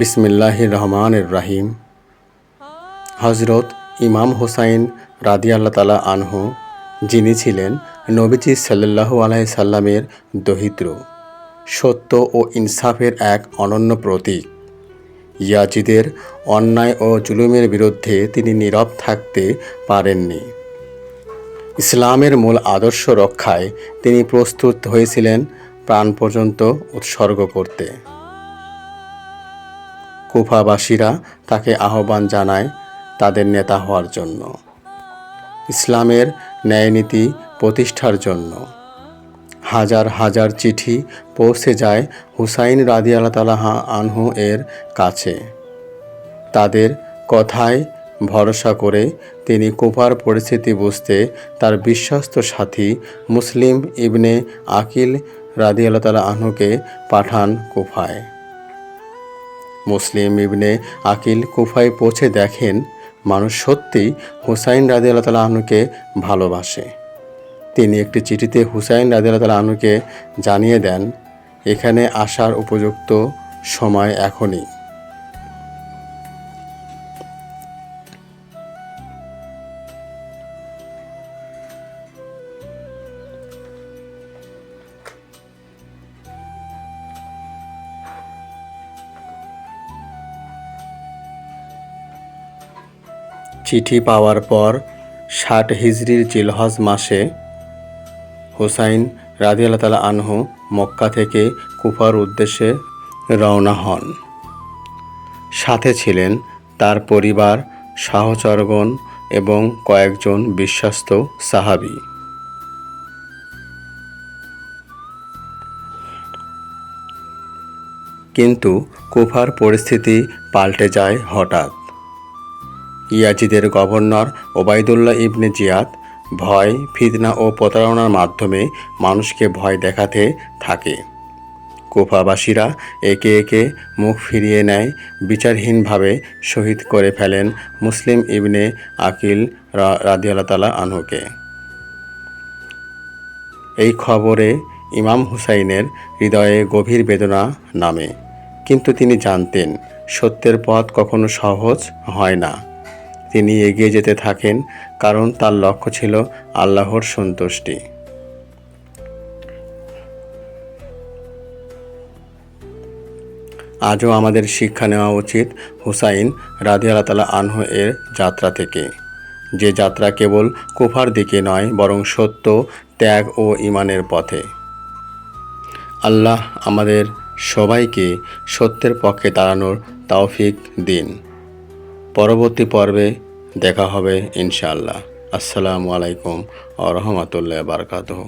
বিসমিল্লাহির রহমানির রহিম। হজরত ইমাম হুসাইন রাদিয়াল্লাহু তাআলা আনহু, যিনি ছিলেন নবীজি সাল্লাল্লাহু আলাইহি সাল্লামের দহিত্র, সত্য ও ইনসাফের এক অনন্য প্রতীক। ইয়াজিদের অন্যায় ও জুলুমের বিরুদ্ধে তিনি নীরব থাকতে পারেননি। ইসলামের মূল আদর্শ রক্ষায় তিনি প্রস্তুত হয়েছিলেন প্রাণ পর্যন্ত উৎসর্গ করতে। কুফাবাসীরা তাকে আহ্বান জানায় তাদের নেতা হওয়ার জন্য, ইসলামের ন্যায়নীতি প্রতিষ্ঠার জন্য। হাজার হাজার চিঠি পৌঁছে যায় হুসাইন রাদিয়াল্লাহু তাআলা আনহু এর কাছে। তাদের কথায় ভরসা করে তিনি কুফার পরিস্থিতি বুঝতে তার বিশ্বস্ত সাথী মুসলিম ইবনে আকিল রাদিয়াল্লাহু তাআলা আনহুকে পাঠান কুফায়। মুসলিম ইবনে আকিল কুফায় পৌঁছে দেখেন মানুষ সত্যিই হুসাইন রাদিয়াল্লাহু তাআলা আনহুকে ভালোবাসে। তিনি একটি চিঠিতে হুসাইন রাদিয়াল্লাহু তাআলা আনহুকে জানিয়ে দেন, এখানে আসার উপযুক্ত সময় এখনই। চিঠি পাওয়ার পর ৬০ হিজরির জিলহজ মাসে হুসাইন রাদিয়াল্লাহু তাআলা আনহু মক্কা থেকে কুফার উদ্দেশ্যে রওনা হন। সাথে ছিলেন তার পরিবার, সহচরগণ এবং কয়েকজন বিশ্বস্ত সাহাবী। কিন্তু কুফার পরিস্থিতি পাল্টে যায় হঠাৎ। ইয়াজিদের গভর্নর ওবায়দুল্লাহ ইবনে জিয়াদ ভয়, ফিতনা ও প্রতারণার মাধ্যমে মানুষকে ভয় দেখাতে থাকে। কুফাবাসীরা একে একে মুখ ফিরিয়ে নেয়, বিচারহীনভাবে শহীদ করে ফেলেন মুসলিম ইবনে আকিল রাদিয়াল্লাহু তাআলা আনহুকে। এই খবরে ইমাম হুসাইনের হৃদয়ে গভীর বেদনা নামে। কিন্তু তিনি জানতেন সত্যের পথ কখনো সহজ হয় না। তিনি এগিয়ে যেতে থাকেন, কারণ তার লক্ষ্য ছিল আল্লাহর সন্তুষ্টি। আজও আমাদের শিক্ষা নেওয়া উচিত হুসাইন রাদিয়াল্লাহু তাআলা আনহু এর যাত্রা থেকে, যে যাত্রা কেবল কুফার দিকে নয়, বরং সত্য, ত্যাগ ও ঈমানের পথে। আল্লাহ আমাদের সবাইকে সত্যের পক্ষে দাঁড়ানোর তৌফিক দিন। পরবর্তী পর্বে দেখা হবে ইনশাআল্লাহ। আসসালামু আলাইকুম ওয়া রাহমাতুল্লাহি ওয়া বারাকাতুহু।